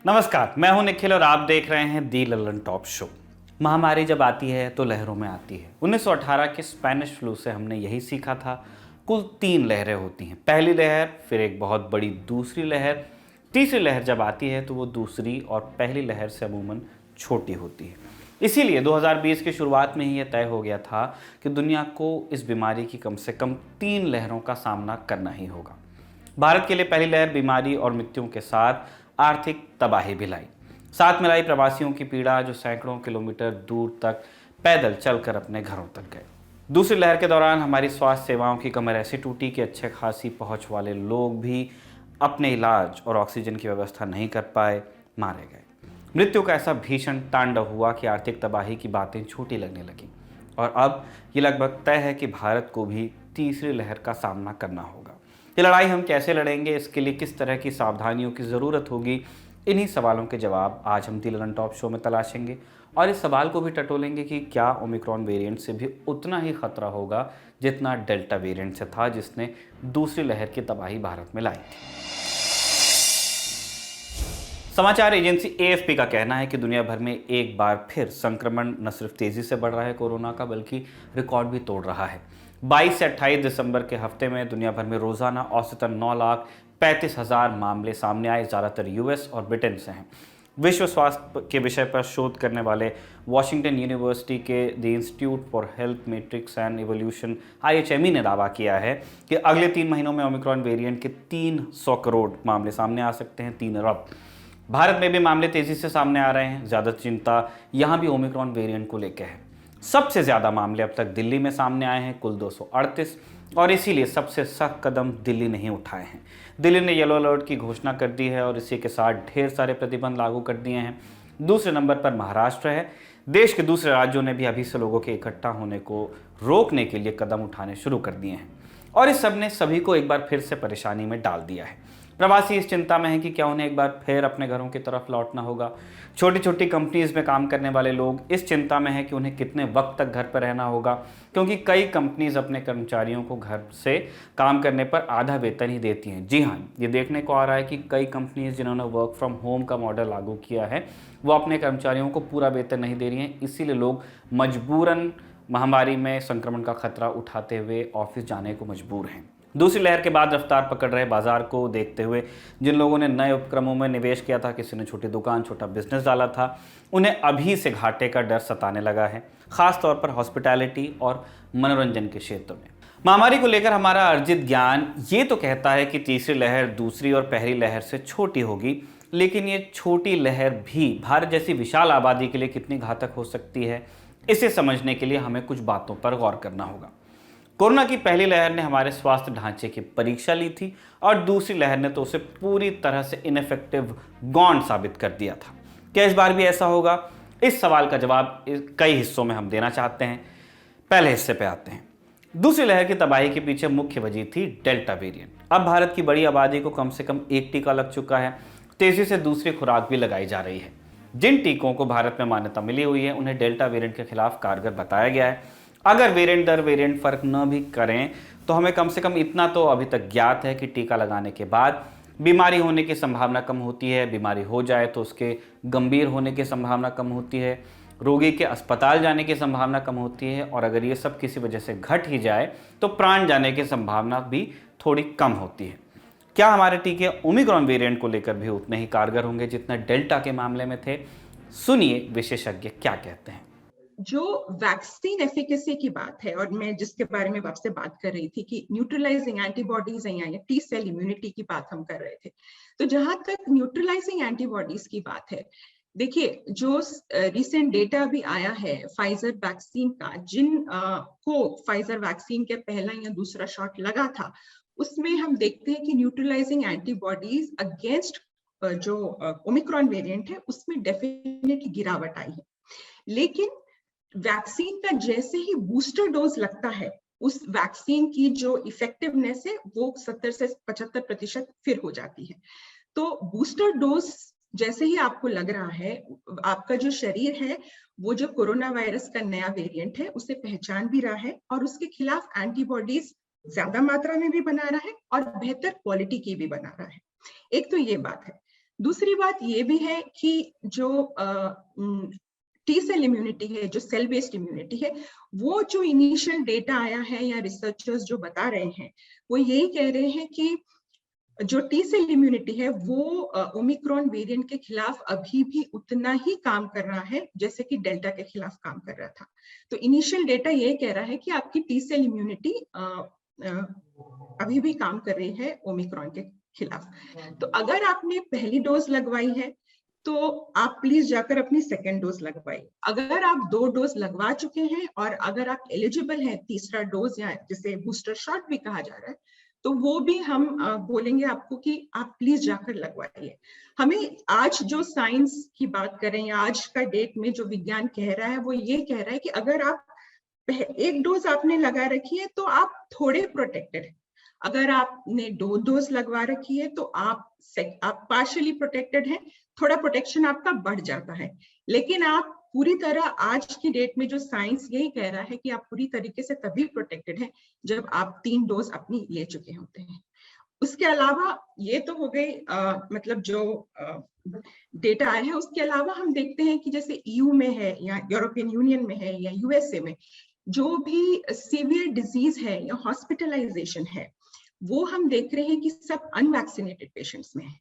नमस्कार, मैं हूं निखिल और आप देख रहे हैं दी लल्लन टॉप शो। महामारी जब आती है तो लहरों में आती है। 1918 के स्पेनिश फ्लू से हमने यही सीखा था। कुल 3 लहरें होती हैं। पहली लहर, फिर एक बहुत बड़ी दूसरी लहर, तीसरी लहर जब आती है तो वो दूसरी और पहली लहर से अमूमन छोटी होती है। इसीलिए 2020 की शुरुआत में ही यह तय हो गया था कि दुनिया को इस बीमारी की कम से कम 3 लहरों का सामना करना ही होगा। भारत के लिए पहली लहर बीमारी और मृत्युओं के साथ आर्थिक तबाही भी लाई। साथ में लाई प्रवासियों की पीड़ा, जो सैकड़ों किलोमीटर दूर तक पैदल चलकर अपने घरों तक गए। दूसरी लहर के दौरान हमारी स्वास्थ्य सेवाओं की कमर ऐसी टूटी कि अच्छे खासी पहुंच वाले लोग भी अपने इलाज और ऑक्सीजन की व्यवस्था नहीं कर पाए, मारे गए। मृत्यु का ऐसा भीषण तांडव हुआ कि आर्थिक तबाही की बातें छोटी लगने लगी। और अब ये लगभग तय है कि भारत को भी तीसरी लहर का सामना करना होगा। ये लड़ाई हम कैसे लड़ेंगे, इसके लिए किस तरह की सावधानियों की ज़रूरत होगी, इन्हीं सवालों के जवाब आज हम दी लल्लन टॉप शो में तलाशेंगे। और इस सवाल को भी टटोलेंगे कि क्या ओमिक्रॉन वेरिएंट से भी उतना ही खतरा होगा जितना डेल्टा वेरिएंट से था, जिसने दूसरी लहर की तबाही भारत में लाई। समाचार एजेंसी एएफपी का कहना है कि दुनिया भर में एक बार फिर संक्रमण न सिर्फ तेजी से बढ़ रहा है कोरोना का, बल्कि रिकॉर्ड भी तोड़ रहा है। 22 से 28 दिसंबर के हफ्ते में दुनिया भर में रोजाना औसतन 9,35,000 मामले सामने आए। ज़्यादातर यूएस और ब्रिटेन से हैं। विश्व स्वास्थ्य के विषय पर शोध करने वाले वॉशिंगटन यूनिवर्सिटी के the institute for health matrix and evolution IHME ने दावा किया है कि अगले 3 महीनों में ओमिक्रॉन वेरिएंट के 300 करोड़ मामले सामने आ सकते हैं, 3 अरब। भारत में भी मामले तेजी से सामने आ रहे हैं। ज़्यादा चिंता यहाँ भी ओमिक्रॉन वेरिएंट को लेकर है। सबसे ज़्यादा मामले अब तक दिल्ली में सामने आए हैं, कुल 238, और इसीलिए सबसे सख्त कदम दिल्ली ने ही उठाए हैं। दिल्ली ने येलो अलर्ट की घोषणा कर दी है और इसी के साथ ढेर सारे प्रतिबंध लागू कर दिए हैं। दूसरे नंबर पर महाराष्ट्र है। देश के दूसरे राज्यों ने भी अभी से लोगों के इकट्ठा होने को रोकने के लिए कदम उठाने शुरू कर दिए हैं और इस सब ने सभी को एक बार फिर से परेशानी में डाल दिया है। प्रवासी इस चिंता में है कि क्या उन्हें एक बार फिर अपने घरों की तरफ लौटना होगा। छोटी छोटी कंपनीज में काम करने वाले लोग इस चिंता में हैं कि उन्हें कितने वक्त तक घर पर रहना होगा, क्योंकि कई कंपनीज अपने कर्मचारियों को घर से काम करने पर आधा वेतन ही देती हैं। जी हाँ, ये देखने को आ रहा है कि कई कंपनीज जिन्होंने वर्क फ्रॉम होम का मॉडल लागू किया है, वो अपने कर्मचारियों को पूरा वेतन नहीं दे रही हैं। इसीलिए लोग मजबूरन महामारी में संक्रमण का खतरा उठाते हुए ऑफिस जाने को मजबूर हैं। दूसरी लहर के बाद रफ्तार पकड़ रहे बाजार को देखते हुए जिन लोगों ने नए उपक्रमों में निवेश किया था, किसी ने छोटी दुकान, छोटा बिजनेस डाला था, उन्हें अभी से घाटे का डर सताने लगा है, खास तौर पर हॉस्पिटैलिटी और मनोरंजन के क्षेत्र में। महामारी को लेकर हमारा अर्जित ज्ञान ये तो कहता है कि तीसरी लहर दूसरी और पहली लहर से छोटी होगी, लेकिन ये छोटी लहर भी भारत जैसी विशाल आबादी के लिए कितनी घातक हो सकती है, इसे समझने के लिए हमें कुछ बातों पर गौर करना होगा। कोरोना की पहली लहर ने हमारे स्वास्थ्य ढांचे की परीक्षा ली थी और दूसरी लहर ने तो उसे पूरी तरह से इनफेक्टिव गौण साबित कर दिया था। क्या इस बार भी ऐसा होगा? इस सवाल का जवाब कई हिस्सों में हम देना चाहते हैं। पहले हिस्से पे आते हैं। दूसरी लहर की तबाही के पीछे मुख्य वजह थी डेल्टा वेरिएंट। अब भारत की बड़ी आबादी को कम से कम एक टीका लग चुका है। तेजी से दूसरी खुराक भी लगाई जा रही है। जिन टीकों को भारत में मान्यता मिली हुई है, उन्हें डेल्टा वेरिएंट के खिलाफ कारगर बताया गया है। अगर वेरिएंट दर वेरिएंट फर्क न भी करें तो हमें कम से कम इतना तो अभी तक ज्ञात है कि टीका लगाने के बाद बीमारी होने की संभावना कम होती है। बीमारी हो जाए तो उसके गंभीर होने की संभावना कम होती है, रोगी के अस्पताल जाने की संभावना कम होती है, और अगर ये सब किसी वजह से घट ही जाए तो प्राण जाने की संभावना भी थोड़ी कम होती है। क्या हमारे टीके ओमिक्रॉन वेरिएंट को लेकर भी उतने ही कारगर होंगे जितना डेल्टा के मामले में थे? सुनिए विशेषज्ञ क्या कहते हैं। जो वैक्सीन एफिकेसी की बात है, और मैं जिसके बारे में आपसे बात कर रही थी कि न्यूट्रलाइजिंग एंटीबॉडीज हैं या टी सेल इम्यूनिटी की बात हम कर रहे थे, तो जहां तक न्यूट्रलाइजिंग एंटीबॉडीज की बात है, देखिए जो रिसेंट डेटा भी आया है फाइजर वैक्सीन का, जिन को फाइजर वैक्सीन के पहला या दूसरा शॉट लगा था, उसमें हम देखते हैं कि न्यूट्रलाइजिंग एंटीबॉडीज अगेंस्ट जो ओमिक्रॉन वेरिएंट है उसमें डेफिनेटली गिरावट आई है। लेकिन वैक्सीन का जैसे ही बूस्टर डोज लगता है, उस वैक्सीन की जो इफेक्टिवनेस है वो 70 से 75% फिर हो जाती है। तो बूस्टर डोज जैसे ही आपको लग रहा है, आपका जो शरीर है वो जो कोरोना वायरस का नया वेरिएंट है उसे पहचान भी रहा है और उसके खिलाफ एंटीबॉडीज ज्यादा मात्रा में भी बना रहा है और बेहतर क्वालिटी की भी बना रहा है। एक तो ये बात है। दूसरी बात ये भी है कि जो टी सेल इम्यूनिटी है, जो सेल बेस्ड इम्यूनिटी है, वो जो इनिशियल डेटा आया है या रिसर्चर्स जो बता रहे हैं, वो यही कह रहे हैं कि जो टी सेल इम्यूनिटी है वो ओमिक्रॉन वेरिएंट के खिलाफ अभी भी उतना ही काम कर रहा है जैसे कि डेल्टा के खिलाफ काम कर रहा था। तो इनिशियल डेटा ये कह रहा है कि आपकी टी सेल इम्यूनिटी अभी भी काम कर रही है ओमिक्रॉन के खिलाफ। तो अगर आपने पहली डोज लगवाई है तो आप प्लीज जाकर अपनी सेकेंड डोज लगवाइए। अगर आप 2 डोज लगवा चुके हैं और अगर आप एलिजिबल हैं तीसरा डोज या जिसे बूस्टर शॉट भी कहा जा रहा है, तो वो भी हम बोलेंगे आपको कि आप प्लीज जाकर लगवाइए। हमें आज जो साइंस की बात करें या आज का डेट में जो विज्ञान कह रहा है वो ये कह रहा है कि अगर आप एक डोज आपने लगा रखी है तो आप थोड़े प्रोटेक्टेड हैं। अगर आपने 2 डोज लगवा रखी है तो आप पार्शियली प्रोटेक्टेड हैं, थोड़ा प्रोटेक्शन आपका बढ़ जाता है। लेकिन आप पूरी तरह आज की डेट में जो साइंस यही कह रहा है कि आप पूरी तरीके से तभी प्रोटेक्टेड हैं जब आप 3 डोज अपनी ले चुके होते हैं। उसके अलावा ये तो हो गई मतलब जो डेटा आया है, उसके अलावा हम देखते हैं कि जैसे ईयू में है या यूरोपियन यूनियन में है या यूएसए में जो भी सीवियर डिजीज है या हॉस्पिटलाइजेशन है, वो हम देख रहे हैं कि सब अनवैक्सीनेटेड पेशेंट्स में है।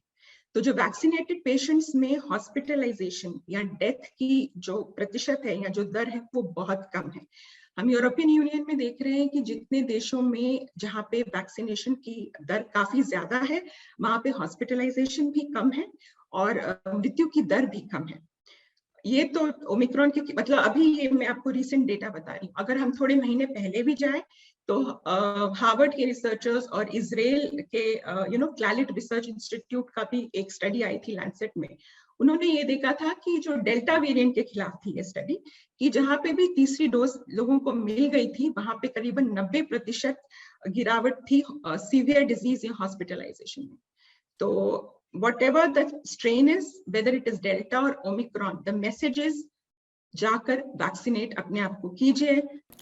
तो जो वैक्सीनेटेड पेशेंट्स में हॉस्पिटलाइजेशन या डेथ की जो प्रतिशत है या जो दर है वो बहुत कम है। हम यूरोपियन यूनियन में देख रहे हैं कि जितने देशों में जहाँ पे वैक्सीनेशन की दर काफी ज्यादा है, वहां पे हॉस्पिटलाइजेशन भी कम है और मृत्यु की दर भी कम है। ये तो ओमिक्रॉन के मतलब अभी ये मैं आपको रीसेंट डेटा बता रही हूँ। अगर हम थोड़े महीने पहले भी जाएं तो हार्वर्ड के रिसर्चर्स और इजराइल के क्लैलिट रिसर्च इंस्टीट्यूट का भी एक स्टडी आई थी लैंसेट में। उन्होंने ये देखा था कि जो डेल्टा वेरिएंट के खिलाफ थी ये स्टडी, कि जहां पे भी तीसरी डोज लोगों को मिल गई थी वहां पे करीबन 90% गिरावट थी सीवियर डिजीज या हॉस्पिटलाइजेशन में। तो whatever the strain is, whether it is Delta or Omicron, the message is जाकर वैक्सीनेट अपने आप को कीजिए।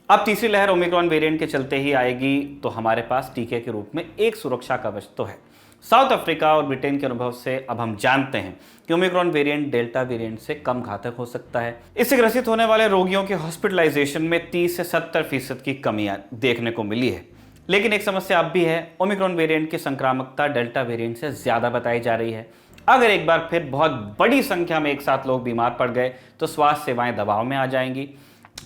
अब तीसरी लहर ओमिक्रॉन वेरिएंट के चलते ही आएगी तो हमारे पास टीके के रूप में एक सुरक्षा कवच तो है। साउथ अफ्रीका और ब्रिटेन के अनुभव से अब हम जानते हैं कि ओमिक्रॉन वेरिएंट डेल्टा वेरिएंट से कम घातक हो सकता है। इससे ग्रसित होने वाले रोगियों के हॉस्पिटलाइजेशन में 30 से 70% की कमी देखने को मिली है। लेकिन एक समस्या अब भी है, ओमिक्रॉन वेरिएंट की संक्रामकता डेल्टा वेरिएंट से ज्यादा बताई जा रही है। अगर एक बार फिर बहुत बड़ी संख्या में एक साथ लोग बीमार पड़ गए तो स्वास्थ्य सेवाएं दबाव में आ जाएंगी।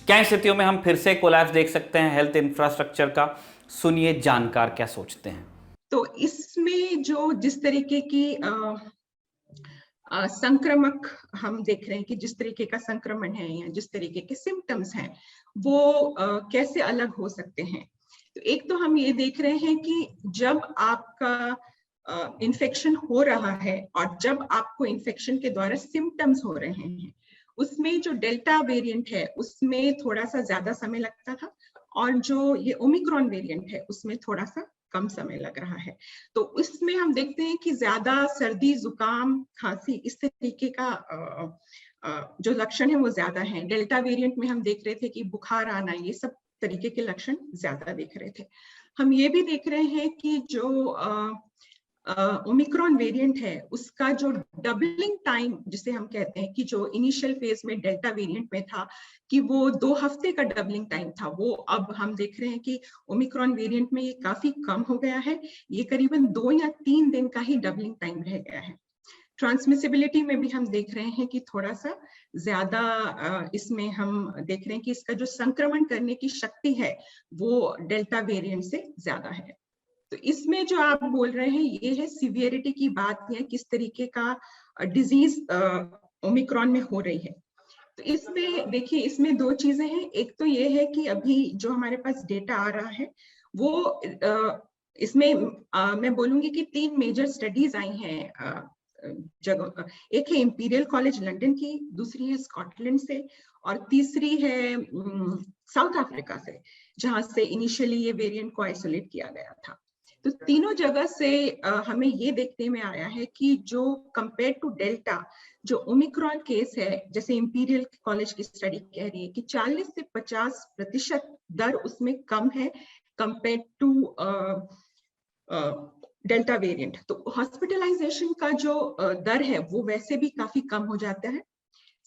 क्या इन स्थितियों में हम फिर से कोलैप्स देख सकते हैं हेल्थ इंफ्रास्ट्रक्चर का? सुनिए जानकार क्या सोचते हैं। तो इसमें जो जिस तरीके की संक्रमक हम देख रहे हैं कि जिस तरीके का संक्रमण है या जिस तरीके के सिम्टम्स हैं वो कैसे अलग हो सकते हैं। तो एक तो हम ये देख रहे हैं कि जब आपका इन्फेक्शन हो रहा है और जब आपको इन्फेक्शन के द्वारा सिम्टम्स हो रहे हैं, उसमें जो डेल्टा वेरिएंट है उसमें थोड़ा सा ज्यादा समय लगता था और जो ये ओमिक्रॉन वेरिएंट है उसमें थोड़ा सा कम समय लग रहा है। तो इसमें हम देखते हैं कि ज्यादा सर्दी, जुकाम, खांसी इस तरीके का जो लक्षण है वो ज्यादा है। डेल्टा वेरिएंट में हम देख रहे थे कि बुखार आना, ये सब तरीके के लक्षण ज्यादा देख रहे थे। हम ये भी देख रहे हैं कि जो ओमिक्रॉन वेरिएंट है उसका जो डबलिंग टाइम जिसे हम कहते हैं कि जो इनिशियल फेज में डेल्टा वेरिएंट में था कि वो 2 हफ्ते का डबलिंग टाइम था, वो अब हम देख रहे हैं कि ओमिक्रॉन वेरिएंट में ये काफी कम हो गया है। ये करीबन 2 या 3 दिन का ही डबलिंग टाइम रह गया है। ट्रांसमिसिबिलिटी में भी हम देख रहे हैं कि थोड़ा सा ज्यादा इसमें हम देख रहे हैं कि इसका जो संक्रमण करने की शक्ति है वो डेल्टा वेरिएंट से ज्यादा है। तो इसमें जो आप बोल रहे हैं ये है सीवियरिटी की बात, है किस तरीके का डिजीज ओमिक्रॉन में हो रही है। तो इसमें देखिए, इसमें 2 चीजें हैं। एक तो ये है कि अभी जो हमारे पास डेटा आ रहा है वो इसमें मैं बोलूंगी कि 3 मेजर स्टडीज आई हैं जगह। एक है इंपीरियल कॉलेज लंदन की, दूसरी है स्कॉटलैंड से और तीसरी है साउथ अफ्रीका से, जहां से इनिशियली ये वेरिएंट को आइसोलेट किया गया था। तो तीनों जगह से हमें ये देखने में आया है कि जो कंपेयर टू डेल्टा जो ओमिक्रॉन केस है, जैसे इंपीरियल कॉलेज की स्टडी कह रही है कि 40 से 50% दर उसमें कम है कंपेयर टू डेल्टा वेरिएंट, तो हॉस्पिटलाइजेशन का जो दर है वो वैसे भी काफी कम हो जाता है।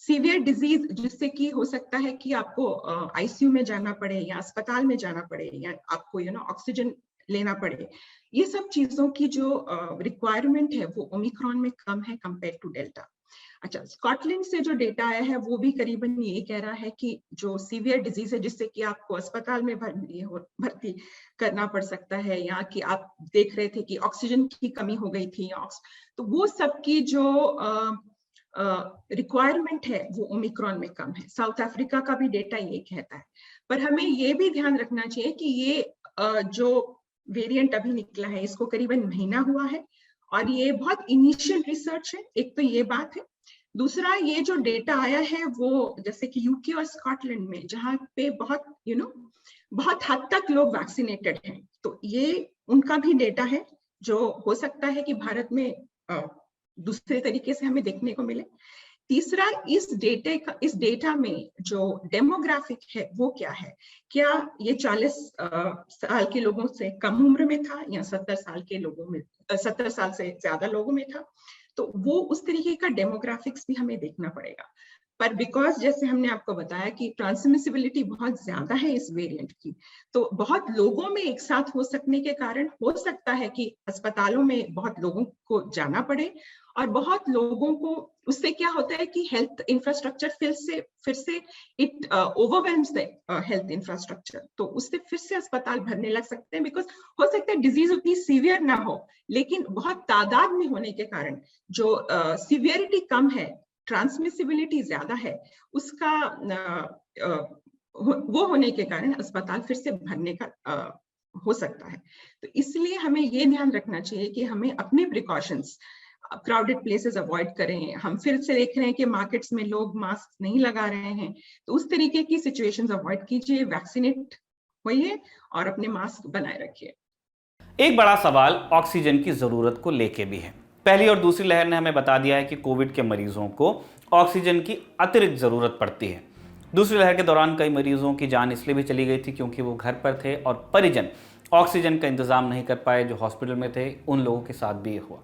सीवियर डिजीज जिससे कि हो सकता है कि आपको आईसीयू में जाना पड़े या अस्पताल में जाना पड़े या आपको ऑक्सीजन लेना पड़े, ये सब चीजों की जो रिक्वायरमेंट है वो ओमिक्रॉन में कम है कंपेयर टू डेल्टा। अच्छा, स्कॉटलैंड से जो डेटा आया है वो भी करीबन ये कह रहा है कि जो सीवियर डिजीज है जिससे कि आपको अस्पताल में भर्ती करना पड़ सकता है, या कि आप देख रहे थे कि ऑक्सीजन की कमी हो गई थी, तो वो सब की जो रिक्वायरमेंट है वो ओमिक्रॉन में कम है। साउथ अफ्रीका का भी डेटा ये कहता है। पर हमें ये भी ध्यान रखना चाहिए कि ये जो वेरिएंट अभी निकला है इसको करीबन महीना हुआ है और ये बहुत इनिशियल रिसर्च है, एक तो ये बात है। दूसरा, ये जो डेटा आया है वो जैसे कि यूके और स्कॉटलैंड में जहाँ पे बहुत बहुत हद तक लोग वैक्सीनेटेड हैं, तो ये उनका भी डेटा है जो हो सकता है कि भारत में दूसरे तरीके से हमें देखने को मिले। तीसरा, इस डेटा में जो डेमोग्राफिक है वो क्या है, क्या ये 40 साल के लोगों से कम उम्र में था या 70 साल के लोगों में 70 साल से ज्यादा लोगों में था, तो वो उस तरीके का डेमोग्राफिक्स भी हमें देखना पड़ेगा। पर बिकॉज जैसे हमने आपको बताया कि ट्रांसमिसिबिलिटी बहुत ज्यादा है इस वेरिएंट की, तो बहुत लोगों में एक साथ हो सकने के कारण हो सकता है कि अस्पतालों में बहुत लोगों को जाना पड़े और बहुत लोगों को, उससे क्या होता है कि हेल्थ इंफ्रास्ट्रक्चर फिर से इट ओवरवेल्म्स द हेल्थ इंफ्रास्ट्रक्चर, तो उससे फिर से अस्पताल भरने लग सकते हैं। बिकॉज हो सकता है डिजीज उतनी सीवियर ना हो, लेकिन बहुत तादाद में होने के कारण जो सीवियरिटी कम है, ट्रांसमिसिबिलिटी ज्यादा है, उसका वो होने के कारण अस्पताल फिर से भरने का हो सकता है। तो इसलिए हमें ये ध्यान रखना चाहिए कि हमें अपने प्रिकॉशंस, क्राउडेड प्लेसेस अवॉइड करें। हम फिर से देख रहे हैं कि मार्केट्स में लोग मास्क नहीं लगा रहे हैं, तो उस तरीके की सिचुएशंस अवॉइड कीजिए, वैक्सीनेट होइए और अपने मास्क बनाए रखिए। एक बड़ा सवाल ऑक्सीजन की ज़रूरत को लेके भी है। पहली और दूसरी लहर ने हमें बता दिया है कि कोविड के मरीजों को ऑक्सीजन की अतिरिक्त ज़रूरत पड़ती है। दूसरी लहर के दौरान कई मरीजों की जान इसलिए भी चली गई थी क्योंकि वो घर पर थे और परिजन ऑक्सीजन का इंतज़ाम नहीं कर पाए जो हॉस्पिटल में थे। उन लोगों के साथ भी ये हुआ।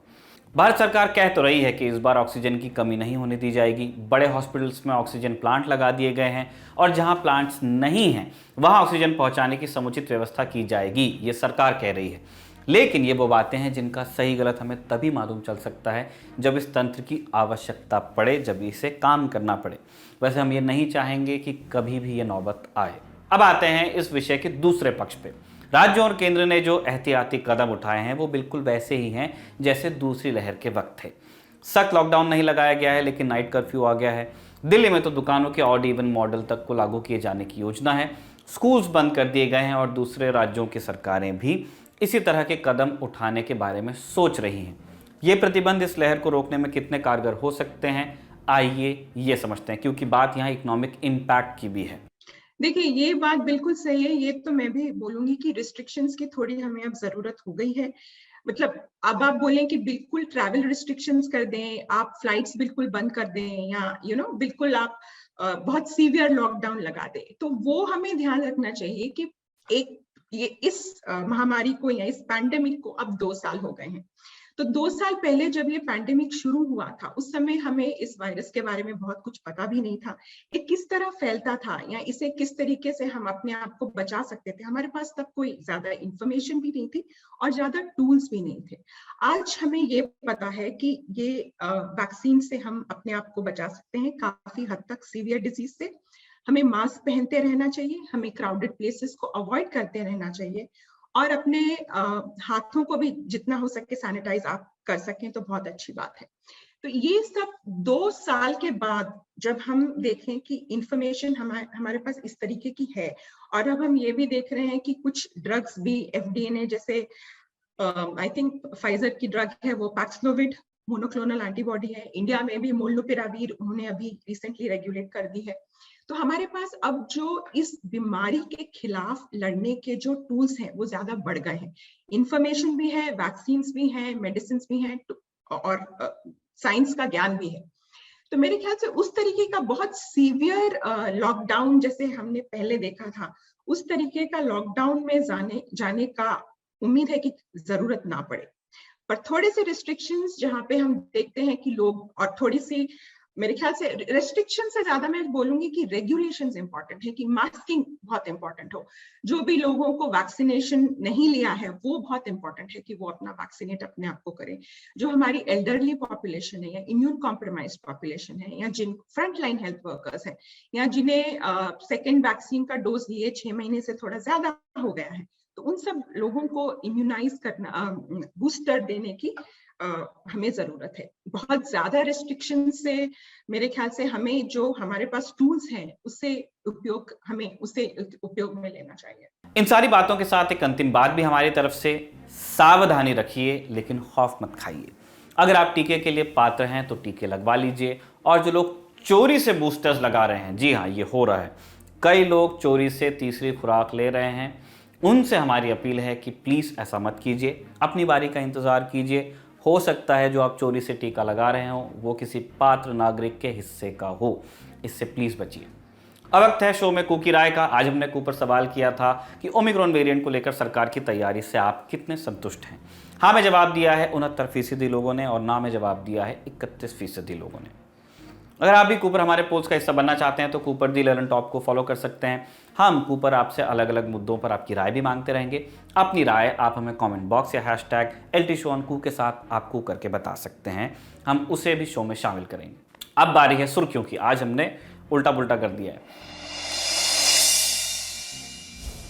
भारत सरकार कह तो रही है कि इस बार ऑक्सीजन की कमी नहीं होने दी जाएगी। बड़े हॉस्पिटल्स में ऑक्सीजन प्लांट लगा दिए गए हैं और जहां प्लांट्स नहीं हैं वहां ऑक्सीजन पहुंचाने की समुचित व्यवस्था की जाएगी, ये सरकार कह रही है। लेकिन ये वो बातें हैं जिनका सही गलत हमें तभी मालूम चल सकता है जब इस तंत्र की आवश्यकता पड़े, जब इसे काम करना पड़े। वैसे हम ये नहीं चाहेंगे कि कभी भी ये नौबत आए। अब आते हैं इस विषय के दूसरे पक्ष पे। राज्यों और केंद्र ने जो एहतियाती कदम उठाए हैं वो बिल्कुल वैसे ही हैं जैसे दूसरी लहर के वक्त थे। सख्त लॉकडाउन नहीं लगाया गया है लेकिन नाइट कर्फ्यू आ गया है। दिल्ली में तो दुकानों के ऑड इवन मॉडल तक को लागू किए जाने की योजना है। स्कूल्स बंद कर दिए गए हैं और दूसरे राज्यों की सरकारें भी इसी तरह के कदम उठाने के बारे में सोच रही हैं। ये प्रतिबंध इस लहर को रोकने में कितने कारगर हो सकते हैं, आइए ये समझते हैं, क्योंकि बात यहाँ इकोनॉमिक इम्पैक्ट की भी है। देखिए, ये बात बिल्कुल सही है। ये तो मैं भी बोलूंगी कि रिस्ट्रिक्शंस की थोड़ी हमें अब जरूरत हो गई है। मतलब अब आप बोलें कि बिल्कुल ट्रैवल रिस्ट्रिक्शंस कर दें, आप फ्लाइट्स बिल्कुल बंद कर दें, या बिल्कुल आप बहुत सीवियर लॉकडाउन लगा दें, तो वो हमें ध्यान रखना चाहिए कि ये इस महामारी को या इस पैंडेमिक को अब 2 साल हो गए हैं। तो 2 साल पहले जब ये पैंडेमिक शुरू हुआ था, उस समय हमें इस वायरस के बारे में बहुत कुछ पता भी नहीं था। ये किस तरह फैलता था या इसे किस तरीके से हम अपने आप को बचा सकते थे। हमारे पास तब कोई ज्यादा इंफॉर्मेशन भी नहीं थी और ज्यादा टूल्स भी नहीं थे। आज हमें ये पता है कि ये वैक्सीन से हम अपने आप को बचा सकते हैं काफी हद तक सीवियर डिजीज से। हमें मास्क पहनते रहना चाहिए, हमें क्राउडेड प्लेसेस को अवॉइड करते रहना चाहिए और अपने हाथों को भी जितना हो सके सैनिटाइज आप कर सकें तो बहुत अच्छी बात है। तो ये सब 2 साल के बाद जब हम देखें कि इंफॉर्मेशन हमारे पास इस तरीके की है और अब हम ये भी देख रहे हैं कि कुछ ड्रग्स भी एफडीए ने, जैसे आई थिंक फाइजर की ड्रग है वो पैक्सलोविड मोनोक्लोनल एंटीबॉडी है, इंडिया में भी मोलनुपिरावीर उन्होंने अभी रिसेंटली रेगुलेट कर दी है। तो हमारे पास अब जो इस बीमारी के खिलाफ लड़ने के जो टूल्स हैं वो ज्यादा बढ़ गए हैं। इंफॉर्मेशन भी है, वैक्सीन्स भी हैं, मेडिसिन भी हैं और साइंस का ज्ञान भी है। तो मेरे ख्याल से उस तरीके का बहुत सीवियर लॉकडाउन जैसे हमने पहले देखा था, उस तरीके का लॉकडाउन में जाने का उम्मीद है कि जरूरत ना पड़े। पर थोड़े से रिस्ट्रिक्शंस जहाँ पे हम देखते हैं कि लोग, और थोड़ी सी मेरे ख्याल से रेस्ट्रिक्शन से ज्यादा मैं बोलूंगी कि रेगुलेशंस इंपॉर्टेंट है, कि मास्किंग बहुत इंपॉर्टेंट हो। जो भी लोगों को वैक्सीनेशन नहीं लिया है वो बहुत इंपॉर्टेंट है कि वो अपना वैक्सीनेट अपने आप को करें। जो हमारी एल्डरली पॉपुलेशन है या इम्यून कॉम्प्रोमाइज पॉपुलेशन है या जिन फ्रंट लाइन हेल्थ वर्कर्स हैं या जिन्हें सेकेंड वैक्सीन का डोज लिए 6 महीने से थोड़ा ज्यादा हो गया है, तो उन सब लोगों को इम्यूनाइज करना, बूस्टर देने की हमें जरूरत है। बहुत ज्यादा रिस्ट्रिक्शन से मेरे ख्याल से हमें जो हमारे पास टूल्स हैं हमें उसे उपयोग में लेना चाहिए। इन सारी बातों के साथ एक अंतिम बात भी हमारी तरफ से, सावधानी रखिए लेकिन खौफ मत खाइए। अगर आप टीके के लिए पात्र हैं तो टीके लगवा लीजिए। और जो लोग चोरी से बूस्टर्स लगा रहे हैं, जी हाँ ये हो रहा है, कई लोग चोरी से तीसरी खुराक ले रहे हैं, उनसे हमारी अपील है कि प्लीज़ ऐसा मत कीजिए, अपनी बारी का इंतज़ार कीजिए। हो सकता है जो आप चोरी से टीका लगा रहे हो वो किसी पात्र नागरिक के हिस्से का हो, इससे प्लीज़ बचिए। अब वक्त है शो में कू की राय का। आज हमने कू पर सवाल किया था कि ओमिक्रॉन वेरिएंट को लेकर सरकार की तैयारी से आप कितने संतुष्ट हैं। हाँ में जवाब दिया है 69% लोगों ने और ना में जवाब दिया है 31% लोगों ने। अगर आप भी कू पर हमारे पोल्स का हिस्सा बनना चाहते हैं तो कू पर दी लर्न टॉप को फॉलो कर सकते हैं। हम कू पर आपसे अलग अलग मुद्दों पर आपकी राय भी मांगते रहेंगे। अपनी राय आप हमें कमेंट बॉक्स या #LTShowOnCoo के साथ आप कू करके बता सकते हैं, हम उसे भी शो में शामिल करेंगे। अब बारी है सुर्खियों की। आज हमने उल्टा पुल्टा कर दिया है।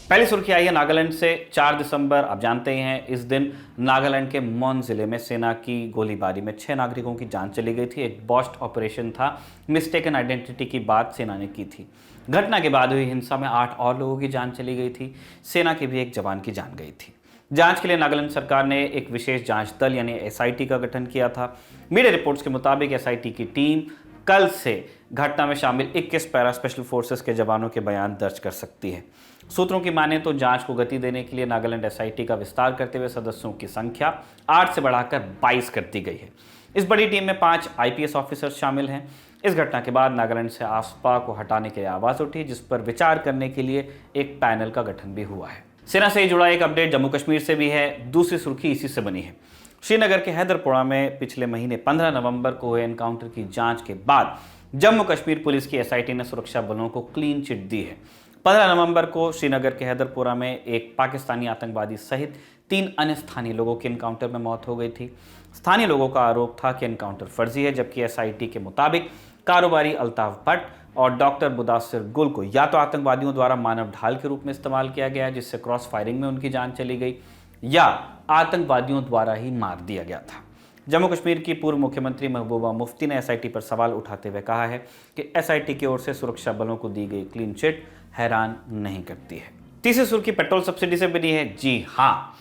पहली सुर्खी आई है नागालैंड से। 4 दिसंबर, आप जानते ही हैं, इस दिन नागालैंड के मौन जिले में सेना की गोलीबारी में 6 नागरिकों की जान चली गई थी। एक बॉस्ट ऑपरेशन था, मिस्टेकन आइडेंटिटी की बात सेना ने की थी। घटना के बाद हुई हिंसा में 8 और लोगों की जान चली गई थी। सेना के भी एक जवान की जान गई थी। जांच के लिए नागालैंड सरकार ने एक विशेष जांच दल यानी SIT का गठन किया था। मीडिया रिपोर्ट्स के मुताबिक SIT की टीम कल से घटना में शामिल 21 पैरा स्पेशल फोर्सेस के जवानों के बयान दर्ज कर सकती है। सूत्रों की माने तो जांच को गति देने के लिए नागालैंड SIT का विस्तार करते हुए सदस्यों की संख्या 8 से बढ़ाकर 22 कर दी गई है। इस बड़ी टीम में 5 IPS ऑफिसर्स शामिल हैं। इस घटना के बाद नागालैंड से आफ्सपा को हटाने के लिए आवाज उठी, जिस पर विचार करने के लिए एक पैनल का गठन भी हुआ है। सेना से जुड़ा एक अपडेट जम्मू कश्मीर से भी है। दूसरी सुर्खी इसी से बनी है। श्रीनगर के हैदरपुरा में पिछले महीने 15 नवंबर को हुए एनकाउंटर की जांच के बाद जम्मू कश्मीर पुलिस की SIT ने सुरक्षा बलों को क्लीन चिट दी है। 15 नवंबर को श्रीनगर के हैदरपुरा में एक पाकिस्तानी आतंकवादी सहित 3 अन्य स्थानीय लोगों की एनकाउंटर में मौत हो गई थी। स्थानीय लोगों का आरोप था कि एनकाउंटर फर्जी है, जबकि SIT के मुताबिक कारोबारी अल्ताफ भट्ट और डॉक्टर मुदासिर गुल को या तो आतंकवादियों द्वारा मानव ढाल के रूप में इस्तेमाल किया गया, जिससे क्रॉस फायरिंग में उनकी जान चली गई, या आतंकवादियों द्वारा ही मार दिया गया था। जम्मू कश्मीर की पूर्व मुख्यमंत्री महबूबा मुफ्ती ने SIT पर सवाल उठाते हुए कहा है कि SIT की ओर से सुरक्षा बलों को दी गई क्लीन चिट हैरान नहीं करती है। तीसरी सुर्खी पेट्रोल सब्सिडी से बनी है। जी हाँ,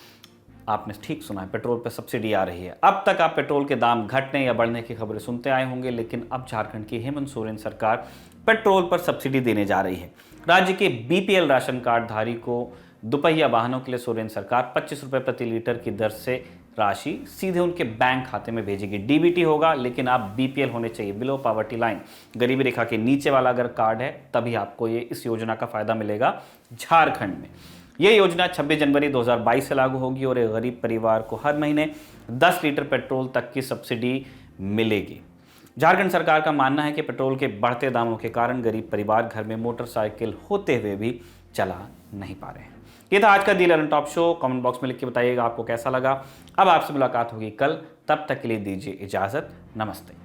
आपने ठीक सुना है, पेट्रोल पर सब्सिडी आ रही है। अब तक आप पेट्रोल के दाम घटने या बढ़ने की खबरें सुनते आए होंगे, लेकिन अब झारखंड की हेमंत सोरेन सरकार पेट्रोल पर सब्सिडी देने जा रही है। राज्य के BPL राशन कार्ड धारी को दुपहिया वाहनों के लिए सोरेन सरकार 25 रुपये प्रति लीटर की दर से राशि सीधे उनके बैंक खाते में भेजेगी। DBT होगा, लेकिन आप BPL होने चाहिए, बिलो पॉवर्टी लाइन, गरीबी रेखा के नीचे वाला अगर कार्ड है तभी आपको इस योजना का फायदा मिलेगा झारखंड में। ये योजना 26 जनवरी 2022 से लागू होगी और एक गरीब परिवार को हर महीने 10 लीटर पेट्रोल तक की सब्सिडी मिलेगी। झारखंड सरकार का मानना है कि पेट्रोल के बढ़ते दामों के कारण गरीब परिवार घर में मोटरसाइकिल होते हुए भी चला नहीं पा रहे हैं। ये था आज का the learn top show. Comment box में लिख के बताइएगा आपको कैसा लगा। अब आपसे मुलाकात होगी कल, तब तक के लिए दीजिए इजाजत। नमस्ते।